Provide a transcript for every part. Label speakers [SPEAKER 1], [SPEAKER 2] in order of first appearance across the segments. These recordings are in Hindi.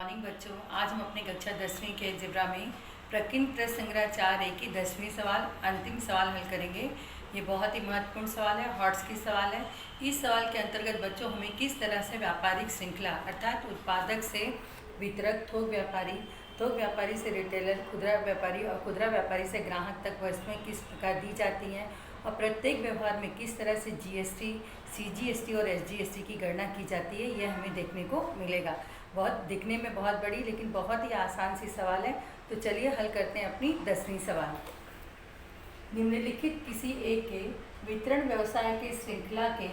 [SPEAKER 1] मॉर्निंग बच्चों, आज हम अपनी कक्षा 10वीं के अलजेब्रा में प्रकीर्णन प्रश्न संग्रह 4A की 10वीं सवाल अंतिम सवाल हल करेंगे। ये बहुत ही महत्वपूर्ण सवाल है, हॉट्स की सवाल है। इस सवाल के अंतर्गत बच्चों हमें किस तरह से व्यापारिक श्रृंखला अर्थात उत्पादक से वितरक, थोक व्यापारी से रिटेलर, खुदरा व्यापारी और खुदरा व्यापारी से ग्राहक तक वस्तुएं किस प्रकार दी जाती हैं और प्रत्येक व्यवहार में किस तरह से जीएसटी, सीजीएसटी और एसजीएसटी की गणना की जाती है, यह हमें देखने को मिलेगा। बहुत दिखने में बहुत बड़ी लेकिन बहुत ही आसान सी सवाल है। तो चलिए हल करते हैं अपनी 10वीं सवाल। निम्नलिखित किसी एक के वितरण व्यवसाय के श्रृंखला के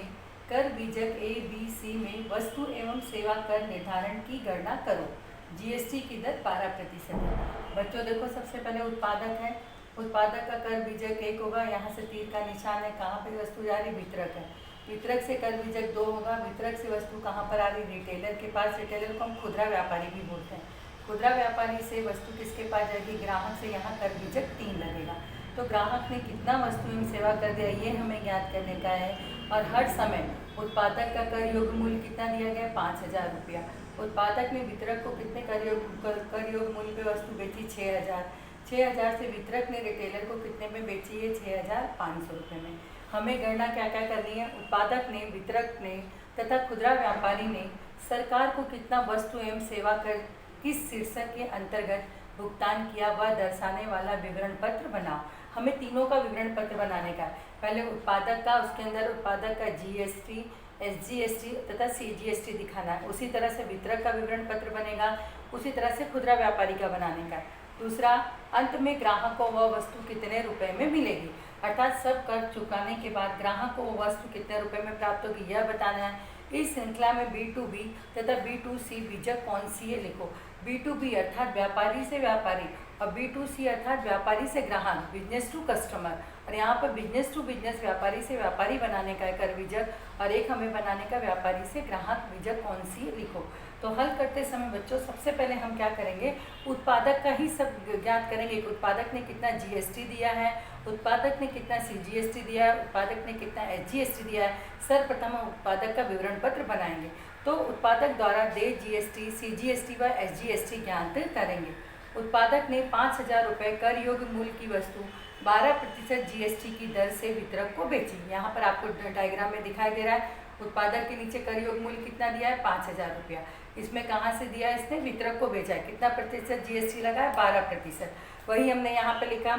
[SPEAKER 1] कर बीजक ए बी सी में वस्तु एवं सेवा कर निर्धारण की गणना करो। जीएसटी की दर 12% है। बच्चों देखो, सबसे पहले उत्पादक है। उत्पादक का कर बीजक 1 होगा। यहाँ से तीर का निशान है, कहाँ पे वस्तु जा रही, वितरक है। वितरक से कर बीजक 2 होगा। वितरक से वस्तु कहाँ पर आ रही, रिटेलर के पास। रिटेलर को हम खुदरा व्यापारी भी बोलते हैं। खुदरा व्यापारी से वस्तु किसके पास जाएगी, ग्राहक से। यहाँ कर बीजक 3 लगेगा। तो ग्राहक ने कितना वस्तु एवं सेवा कर दिया, ये हमें ज्ञात करने का है। और हर समय उत्पादक का कर योग्य मूल्य कितना दिया गया, 5000 रुपया। उत्पादक ने वितरक को कितने कर योग मूल्य पे वस्तु बेची, 6000। 6000 से वितरक ने रिटेलर को कितने में बेची है, 6500 रुपये में। हमें गणना क्या क्या करनी है, उत्पादक ने, वितरक ने तथा खुदरा व्यापारी ने सरकार को कितना वस्तु एवं सेवा कर किस शीर्षक के अंतर्गत भुगतान किया वह दर्शाने वाला विवरण पत्र बनाओ। हमें तीनों का विवरण पत्र बनाने का है। पहले उत्पादक का, उसके अंदर उत्पादक का जीएसटी, एसजीएसटी तथा सीजीएसटी दिखाना है। उसी तरह से वितरक का विवरण पत्र बनेगा, उसी तरह से खुदरा व्यापारी का बनाने का है। दूसरा, अंत में ग्राहक को वह वस्तु कितने रुपए में मिलेगी, अर्थात सब कर चुकाने के बाद ग्राहक को वो वस्तु कितने रुपए में प्राप्त होगी, यह बताना है। इस श्रृंखला में B2B तथा B2C बीजक कौन सी है, लिखो। B2B अर्थात व्यापारी से व्यापारी और B2C अर्थात व्यापारी से ग्राहक, बिजनेस टू कस्टमर। और यहाँ पर बिजनेस टू बिजनेस, व्यापारी से व्यापारी बनाने का है कर बीजक, और एक हमें बनाने का व्यापारी से ग्राहक बीजक कौन सी है, लिखो। तो हल करते समय बच्चों सबसे पहले हम क्या करेंगे, उत्पादक का ही सब ज्ञात करेंगे। उत्पादक ने कितना जीएसटी दिया है, उत्पादक ने कितना सीजीएसटी दिया है, उत्पादक ने कितना एसजीएसटी दिया है। सर्वप्रथम हम उत्पादक का विवरण पत्र बनाएंगे। तो उत्पादक द्वारा देय जीएसटी, सीजीएसटी व एसजीएसटी ज्ञात करेंगे। उत्पादक ने 5000 रुपये कर योग्य मूल्य की वस्तु 12% जीएसटी की दर से वितरक को बेची। यहाँ पर आपको डायग्राम में दिखाई दे रहा है। उत्पादक के नीचे कर योग्य मूल्य कितना दिया है, 5000 रुपया। इसमें कहाँ से दिया है, इसने वितरक को बेचा है। कितना प्रतिशत जीएसटी लगा है, 12%। वही हमने यहाँ पे लिखा,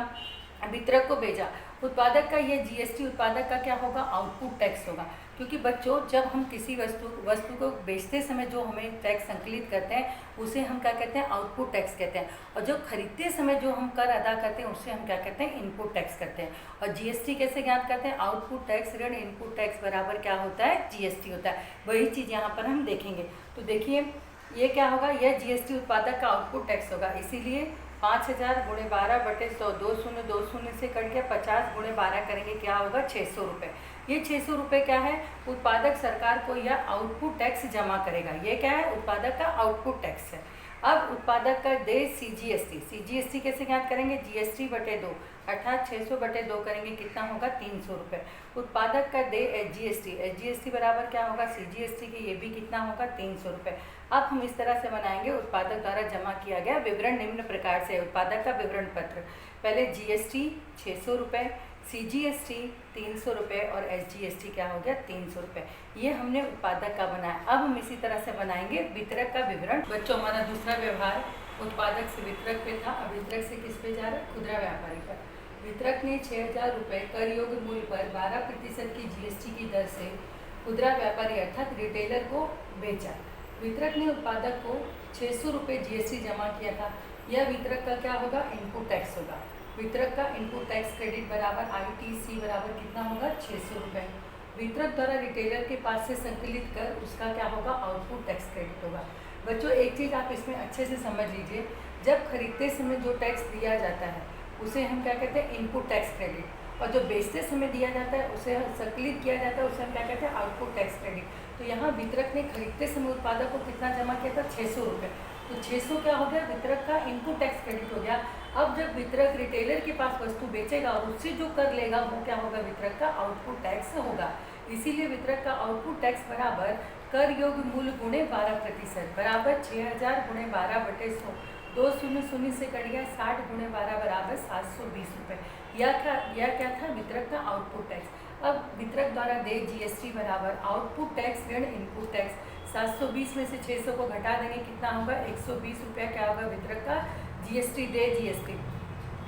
[SPEAKER 1] वितरक को भेजा। उत्पादक का यह जीएसटी उत्पादक का क्या होगा, आउटपुट टैक्स होगा। क्योंकि बच्चों जब हम किसी वस्तु को बेचते समय जो हमें टैक्स संकलित करते हैं उसे हम क्या कहते हैं, आउटपुट टैक्स कहते हैं। और जो खरीदते समय जो हम कर अदा करते हैं उससे हम क्या कहते हैं, इनपुट टैक्स करते हैं। और जीएसटी कैसे ज्ञात करते हैं, आउटपुट टैक्स ऋण इनपुट टैक्स बराबर क्या होता है, जीएसटी होता है। वही चीज़ यहाँ पर हम देखेंगे। तो देखिए ये क्या होगा, यह जीएसटी उत्पादक का आउटपुट टैक्स होगा। इसीलिए 5000 × 12/100, 2 से कट गया, 50 × 12 करेंगे क्या होगा, 600 रुपये। ये 600 रुपये क्या है, उत्पादक सरकार को यह आउटपुट टैक्स जमा करेगा। ये क्या है, उत्पादक का आउटपुट टैक्स है। अब उत्पादक का दे सीजीएसटी, सीजीएसटी कैसे ज्ञात करेंगे, जीएसटी/2 अर्थात 600/2 करेंगे, कितना होगा, 300 रुपये। उत्पादक का दे एसजीएसटी, एसजीएसटी बराबर क्या होगा, सीजीएसटी के, ये भी कितना होगा, 300 रुपये। अब हम इस तरह से बनाएंगे। उत्पादक द्वारा जमा किया गया विवरण निम्न प्रकार से। उत्पादक का विवरण पत्र, पहले जीएसटी 600 रुपये, सीजीएसटी 300 रुपये और एसजीएसटी क्या हो गया, 300 रुपये। ये हमने उत्पादक का बनाया। अब हम इसी तरह से बनाएंगे वितरक का विवरण। बच्चों हमारा दूसरा व्यवहार उत्पादक से वितरक पे था। अब वितरक से किस पे जा रहा है, खुदरा व्यापारी पर। वितरक ने 6000 रुपये कर योग्य मूल्य पर 12% की जीएसटी की दर से खुदरा व्यापारी अर्थात रिटेलर को बेचा। वितरक ने उत्पादक को 600 रुपये जीएसटी जमा किया था। यह वितरक का क्या होगा, इनपुट टैक्स होगा। वितरक का इनपुट टैक्स क्रेडिट बराबर आईटीसी बराबर कितना होगा, 600 रुपये। वितरक द्वारा रिटेलर के पास से संकलित कर उसका क्या होगा, आउटपुट टैक्स क्रेडिट होगा। बच्चों एक चीज़ आप इसमें अच्छे से समझ लीजिए, जब खरीदते समय जो टैक्स दिया जाता है उसे हम क्या कहते हैं, इनपुट टैक्स क्रेडिट। और जो बेचते समय दिया जाता है उसे संकलित किया जाता है, उसे हम क्या कहते हैं, आउटपुट टैक्स क्रेडिट। तो यहाँ वितरक ने खरीदते समय उत्पादक को कितना जमा किया था, 600 रुपये। तो 600 क्या हो गया, वितरक का इनपुट टैक्स क्रेडिट हो गया। अब जब वितरक रिटेलर के पास वस्तु बेचेगा और उससे जो कर लेगा वो क्या होगा, वितरक का आउटपुट टैक्स होगा। इसीलिए वितरक का आउटपुट टैक्स बराबर कर योग मूल गुणे 12% बराबर 6000 गुणे 12/100। 2 शून्य शून्य से कट गया, 60 गुणे 12 बराबर 720 रुपये। यह क्या था? वितरक का आउटपुट टैक्स। अब वितरक द्वारा दे जीएसटी बराबर आउटपुट टैक्स ऋण इनपुट टैक्स। 720 में से 600 को घटा देंगे, कितना होगा? 120 रुपया क्या होगा वितरक का? जीएसटी दे जीएसटी।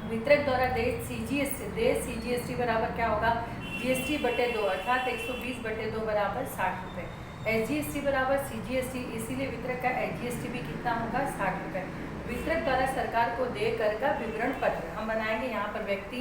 [SPEAKER 1] वितरक द्वारा दे सीजीएसटी बराबर क्या होगा? जीएसटी बटे 2 अर्थात 120 बटे 2 बराबर 60 रुपये। एसजीएसटी बराबर सीजीएसटी, इसीलिए वितरक का एसजीएसटी भी कितना होगा? 60 रुपये। वितरक द्वारा सरकार को दे कर का विवरण पत्र हम बनाएंगे। यहाँ पर व्यक्ति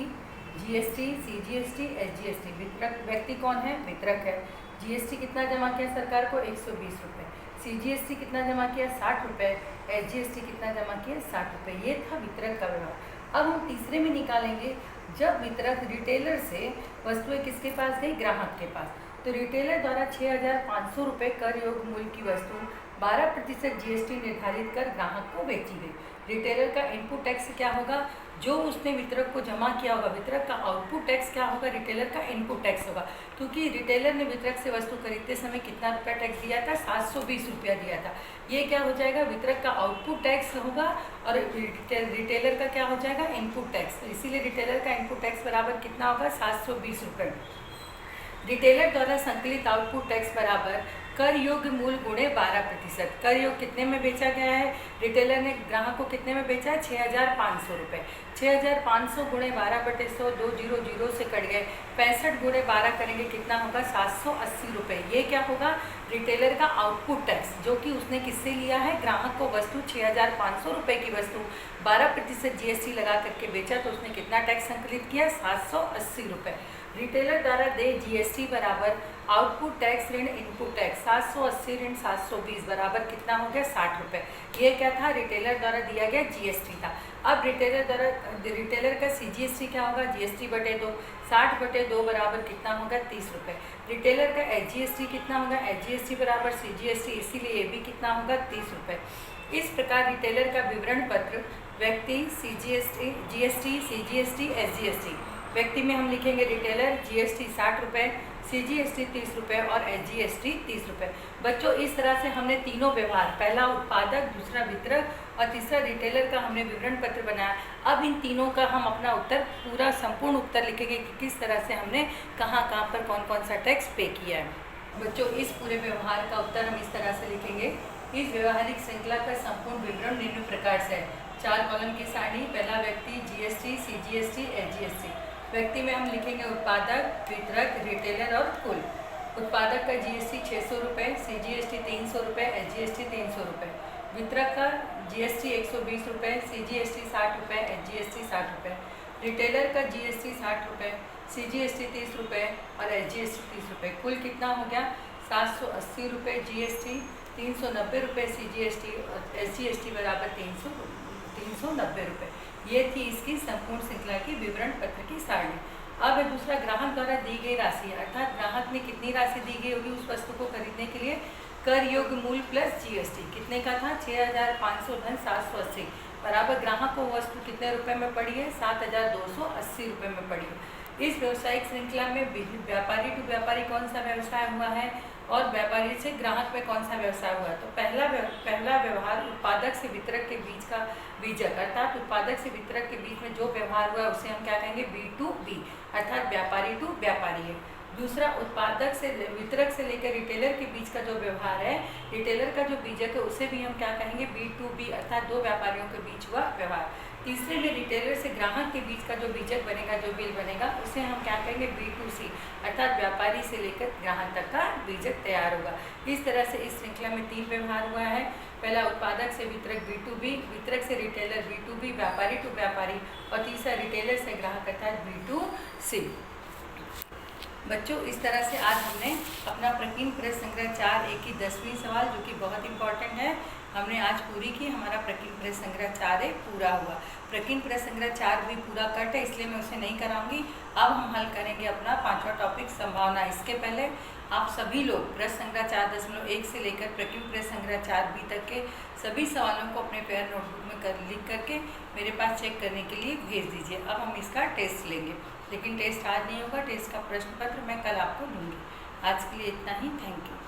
[SPEAKER 1] जीएसटी, सीजीएसटी, एसजीएसटी। वितरक व्यक्ति कौन है? वितरक है। जीएसटी कितना जमा किया सरकार को? 120 रुपये। सीजीएसटी कितना जमा किया? 60 रुपये। एसजीएसटी कितना जमा किया? 60 रुपये। ये था वितरक का व्यवहार। अब हम तीसरे में निकालेंगे, जब वितरक रिटेलर से वस्तुएं किसके पास गई? ग्राहक के पास। तो रिटेलर द्वारा 6500 रुपये कर योग मूल्य की वस्तु 12% जीएसटी निर्धारित कर ग्राहक को बेची गई। रिटेलर का इनपुट टैक्स क्या होगा? जो उसने वितरक को जमा किया होगा। वितरक का आउटपुट टैक्स क्या होगा? रिटेलर का इनपुट टैक्स होगा, क्योंकि रिटेलर ने वितरक से वस्तु खरीदते समय कितना रुपया टैक्स दिया था? 720 रुपया दिया था। ये क्या हो जाएगा? वितरक का आउटपुट टैक्स होगा और रिटेलर का क्या हो जाएगा? Input tax. इसीलिए रिटेलर का इनपुट टैक्स बराबर कितना होगा? 720 रुपये। रिटेलर द्वारा संकलित आउटपुट टैक्स बराबर कर योग्य मूल गुणे 12%। कर योग कितने में बेचा गया है? रिटेलर ने ग्राहक को कितने में बेचा है? 6500 रुपये। 6500 गुणे 12/100, 200 से कट गए। 65 गुणे 12 करेंगे, कितना होगा? 780 रुपये। ये क्या होगा? रिटेलर का आउटपुट टैक्स, जो कि उसने किससे लिया है? ग्राहक को वस्तु 6500 रुपये की वस्तु 12% जीएसटी लगा करके बेचा, तो उसने कितना टैक्स संकलित किया? 780 रुपये। रिटेलर द्वारा दे जीएसटी बराबर आउटपुट टैक्स ऋण इनपुट टैक्स 780 ऋण 720 बराबर कितना हो गया? 60 रुपये। ये क्या था? रिटेलर द्वारा दिया गया जीएसटी था। अब रिटेलर का सीजीएसटी क्या होगा? जीएसटी बटे 2, 60 बटे 2 बराबर कितना होगा? 30 रुपये। रिटेलर का एसजीएसटी कितना होगा? एसजीएसटी बराबर सीजीएसटी, इसीलिए ये भी कितना होगा? 30 रुपये। इस प्रकार रिटेलर का विवरण पत्र व्यक्ति सीजीएसटी, जीएसटी, सीजीएसटी, एसजीएसटी। व्यक्ति में हम लिखेंगे रिटेलर, जीएसटी 60 रुपये, सीजीएसटी 30 रुपये और एसजीएसटी 30 रुपये। बच्चों, इस तरह से हमने तीनों व्यवहार, पहला उत्पादक, दूसरा वितरक और तीसरा रिटेलर का हमने विवरण पत्र बनाया। अब इन तीनों का हम अपना उत्तर, पूरा संपूर्ण उत्तर लिखेंगे कि किस तरह से हमने कहाँ कहाँ पर कौन कौन सा टैक्स पे किया है। बच्चों, इस पूरे व्यवहार का उत्तर हम इस तरह से लिखेंगे। इस व्यवहारिक श्रृंखला का संपूर्ण विवरण निम्न प्रकार से है। 4 कॉलम की सारणी। पहला व्यक्ति, जीएसटी, सीजीएसटी, एसजीएसटी। व्यक्ति में हम लिखेंगे उत्पादक, वितरक, रिटेलर और कुल। उत्पादक का जीएसटी 600 रुपये, सीजीएसटी 300 रुपये, एसजीएसटी 300 रुपये। वितरक का जीएसटी 120 रुपये, सीजीएसटी 60 रुपये, एसजीएसटी 60 रुपये। रिटेलर का जीएसटी 60 रुपये, सीजीएसटी 30 रुपये और एसजीएसटी 30 रुपये। कुल कितना हो गया? 780 रुपये जीएसटी, 390 रुपये सीजीएसटी और एसजीएसटी बराबर 390 रुपये। ये थी इसकी संपूर्ण श्रृंखला की विवरण पत्र की सारणी। अब दूसरा, ग्राहक द्वारा दी गई राशि, अर्थात ग्राहक ने कितनी राशि दी गई होगी उस वस्तु को खरीदने के लिए? कर योग्य मूल्य प्लस जीएसटी कितने का था? 6500 धन 780 बराबर ग्राहक को वस्तु कितने रुपए में पड़ी है? 7280 रुपये में पड़ी है। इस व्यवसायिक श्रृंखला में व्यापारी टू व्यापारी कौन सा व्यवसाय हुआ है और व्यापारी से ग्राहक में कौन सा व्यवसाय हुआ? तो पहला व्यवहार उत्पादक से वितरक के बीच का बीजक, अर्थात उत्पादक से वितरक के बीच में जो व्यवहार हुआ उसे हम क्या कहेंगे? B2B, अर्थात व्यापारी टू व्यापारी है। दूसरा, उत्पादक से वितरक से लेकर रिटेलर के बीच का जो व्यवहार है, रिटेलर का जो बीजक है उसे भी हम क्या कहेंगे? B2B, अर्थात दो व्यापारियों के बीच हुआ व्यवहार। तीसरे में रिटेलर से ग्राहक के बीच का जो बीजक बनेगा, जो बिल बनेगा, उसे हम क्या कहेंगे? B2C, अर्थात व्यापारी से लेकर ग्राहक तक का बीजक तैयार होगा। इस तरह से इस श्रृंखला में 3 व्यवहार हुआ है। पहला, उत्पादक से वितरक B2B, वितरक से रिटेलर B2B, व्यापारी टू व्यापारी, और तीसरा रिटेलर से ग्राहक अर्थात B2C। बच्चों, इस तरह से आज हमने अपना प्रकीर्णन प्रश्न संग्रह 4A की 10वीं सवाल, जो कि बहुत इंपॉर्टेंट है, हमने आज पूरी की। हमारा प्रकीर्णन प्रश्न संग्रह 4A पूरा हुआ। प्रकीर्णन प्रश्न संग्रह 4 भी पूरा कट है, इसलिए मैं उसे नहीं कराऊंगी। अब हम हल करेंगे अपना 5वां टॉपिक संभावना। इसके पहले आप सभी लोग प्रश्न संग्रह 4.1 से लेकर प्रकीर्णन प्रश्न संग्रह 4B तक के सभी सवालों को अपने पेयर नोटबुक में लिख करके मेरे पास चेक करने के लिए भेज दीजिए। अब हम इसका टेस्ट लेंगे, लेकिन टेस्ट आज नहीं होगा। टेस्ट का प्रश्न पत्र मैं कल आपको दूंगी। आज के लिए इतना ही। Thank you.